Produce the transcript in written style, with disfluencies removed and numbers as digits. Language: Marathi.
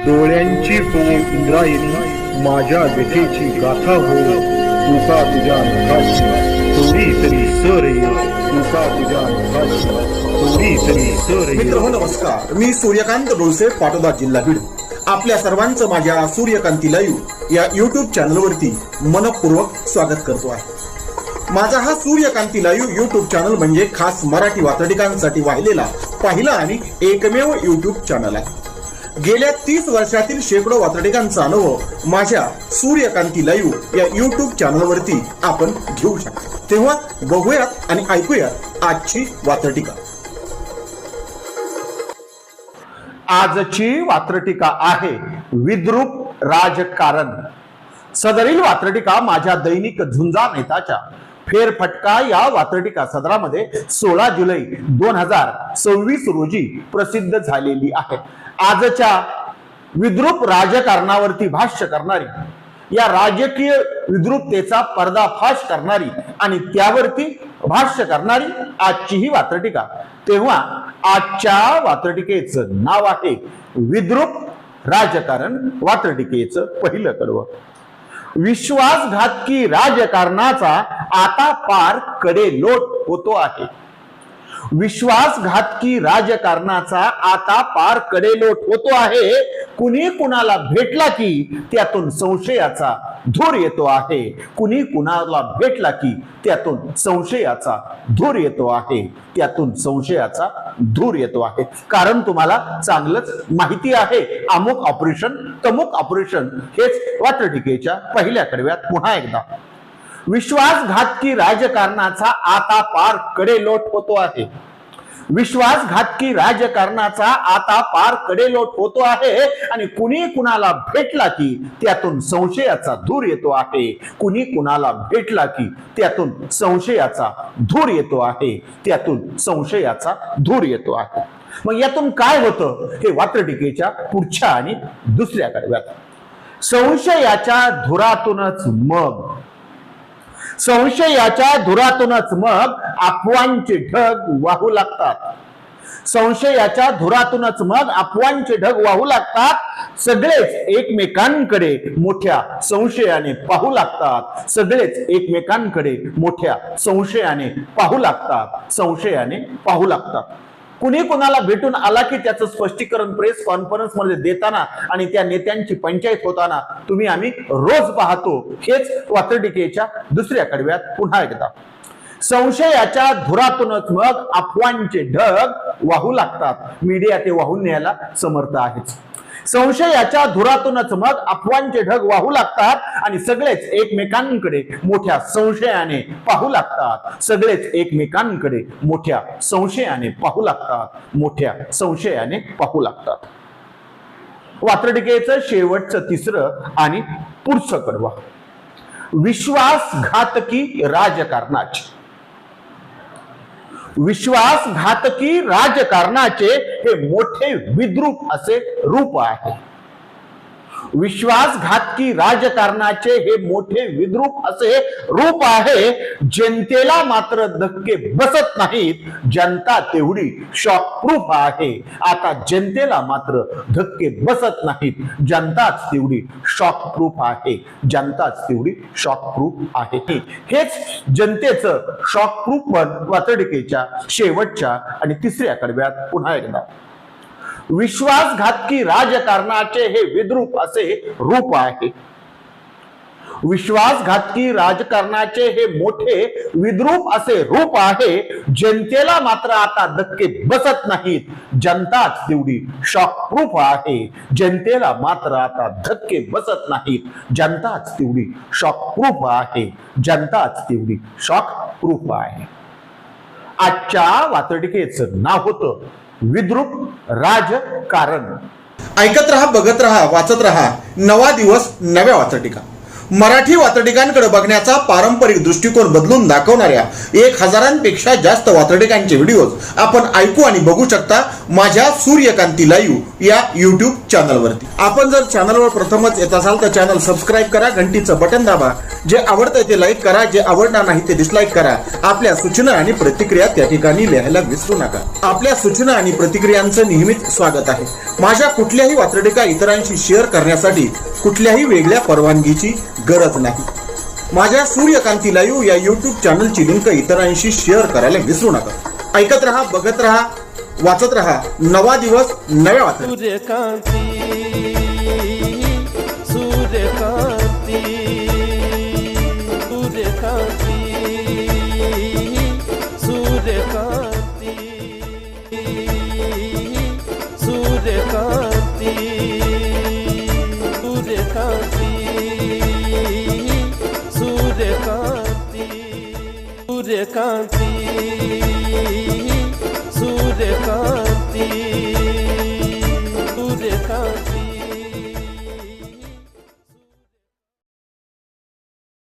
डोळ्यांची हो इंद्रायणी, माझ्या व्यथेची गाथा हो, तुका तुझ्या नखाची थोडी तरी सर येईल, तुका तुझ्या नखाची थोडी तरी सर येईल. मित्र हो नमस्कार, मी सूर्यकांत डोळसे, पाटोदा, जिल्हा बीड. आपल्या सर्वांचं माझ्या सूर्यकांती लाईव्ह या युट्यूब चॅनलवरती मनपूर्वक स्वागत करतो आहे. माझा हा सूर्यकांती लाईव्ह युट्यूब चॅनल म्हणजे खास मराठी वातडिकांसाठी वाहिलेला पहिला आणि एकमेव युट्यूब चॅनल आहे. गेल्या 30 वर्षातील शेकडो वातडिकांचा अनुभव माझ्या सूर्यकांती लाईव्ह या युट्यूब चॅनलवरती आपण घेऊ शकता. तेव्हा बघूयात आणि ऐकूयात आजची वातडिका. आजची वात्रटिका आहे विद्रूप राजकारण. सदरील वात्रटिका माझ्या दैनिक झुंजा नेताच्या फेरफटका या वात्रटिका सदरामध्ये 16 जुलै 2026 रोजी प्रसिद्ध झालेली आहे. आजच्या विद्रूप राजकारणावरती भाष्य करणारी, या राजकीय विद्रूपतेचा पर्दाफाश करणारी आणि त्यावरती भाष्य करणारी आजची ही वात्रटिका. तेव्हा आजच्या वात्रटिकेचं नाव आहे विद्रूप राजकारण. वात्रटिकेचं पहिलं कडवं. विश्वासघातकी राजकारणाचा आता पार कडेलोट होतो आहे. विश्वासघातकी राजकारणाचा आता पार कडेलोट होतो आहे. कुणी कुणाला भेटला की त्यातून संशयाचा धूर येतो आहे. कुणी कुणाला भेटला की त्यातून संशयाचा धूर येतो आहे. त्यातून संशयाचा धूर येतो आहे. कारण तुम्हाला चांगलंच माहिती आहे, अमुक ऑपरेशन तमुक ऑपरेशन. हेच वात्रटिकेच्या पहिल्या कडव्यात पुन्हा एकदा विश्वासघातकी राजकारणाचा आता पार कडेलोट होतो आहे. विश्वासघातकी राजकारणाचा आता पार कडेलोट होतो आहे आणि कुणी कुणाला भेटला की त्यातून संशयाचा धूर येतो आहे. कुणी कुणाला भेटला की त्यातून संशयाचा धूर येतो आहे. त्यातून संशयाचा धूर येतो आहे. मग यातून काय होतं हे वात्रटिकेच्या पुढच्या आणि दुसऱ्या कडव्यात. संशयाच्या धुरातूनच मग अफवांचे ढग वाहू लागतात. संशयाच्या धुरातूनच मग अफवांचे ढग वाहू लागतात. सगळेच एकमेकांकडे मोठ्या संशयाने पाहू लागतात. सगळेच एकमेकांकडे मोठ्या संशयाने पाहू लागतात. कुणी कुणाला भेटून आला की त्याचं स्पष्टीकरण प्रेस कॉन्फरन्स मध्ये देताना आणि त्या नेत्यांची पंचायत होताना आम्ही रोज पाहतो. हेच वात्रटिकेच्या दुसऱ्या कडव्यात पुन्हा एकदा. संशयाच्या धुरातूनच मग अफवांचे ढग वाहू लागतात. मीडिया ते वाहून न्यायला समर्थ आहेच. संशयाच्या धुरातूनच मग अफवांचे ढग वाहू लागतात आणि सगळेच एकमेकांकडे मोठ्या संशयाने पाहू लागतात. सगळेच एकमेकांकडे मोठ्या संशयाने पाहू लागतात. वात्रटिकेचं शेवटचं तिसरं आणि पुढचं कडवं. विश्वासघातकी राजकारणाचे हे मोठे विद्रूप असे रूप आहे. विश्वासघातकी राजकारणाचे हे मोठे विद्रूप असे रूप आहे. जनतेला मात्र धक्के बसत नाहीत. जनता तेवढी शॉकप्रूफ आहे. आता जनतेला मात्र धक्के बसत नाहीत. जनताच तेवढी शॉकप्रूफ आहे. हेच जनतेचं शॉकप्रूफ पण वात्रटिकेच्या शेवटच्या आणि तिसऱ्या कडव्यात पुन्हा एकदा. विश्वासघातकी राजकारणाचे हे विद्रूप असे रूप आहे. विश्वासघातकी राजकारणाचे हे मोठे विद्रूप असे रूप आहे. जनतेला मात्र आता धक्के बसत नाहीत. जनताच तेवढी शॉकप्रूफ आहे. जनतेला मात्र आता धक्के बसत नाहीत. जनताच तेवढी शॉकप्रूफ आहे. आजच्या वात्रटिकेचं नाव होतं विद्रूप राजकारण. ऐकत रहा, बघत रहा, वाचत रहा. नवा दिवस, नव्या वात्रटिका. मराठी वात्रटिकांकडे बघण्याचा पारंपरिक दृष्टिकोन बदलून दाखवणाऱ्या 1000पेक्षा जास्त वात्रटिकांचे व्हिडिओज आपण ऐकू आणि बघू शकता माझ्या सूर्यकांती लाईव्ह या युट्यूब चॅनलवरती. आपण जर चॅनलवर प्रथमच येत असाल तर चॅनल सबस्क्राईब करा, घंटीचं बटन दाबा. जे आवडतं ते लाईक करा, जे आवडणार नाही ते डिसलाईक करा. आपल्या सूचना आणि प्रतिक्रिया त्या ठिकाणी लिहायला विसरू नका. आपल्या सूचना आणि प्रतिक्रियांचं नेहमीच स्वागत आहे. माझ्या कुठल्याही वात्रटिका इतरांशी शेअर करण्यासाठी कुठल्याही वेगळ्या परवानगीची गरज नाही. माझ्या सूर्यकांती लाईव्ह या युट्यूब चॅनलची लिंक इतरांशी शेअर करायला विसरू नका. ऐकत रहा, बघत रहा, वाचत रहा. नवा दिवस नव्या वाचत. सूर्यकांती सूर्यकांती सूर्यकांती सूर्यकांती सूर्यकांती सूर्यकांती सूर्यकांती सूर्यकांती सूर्यकांती सूर्यकांती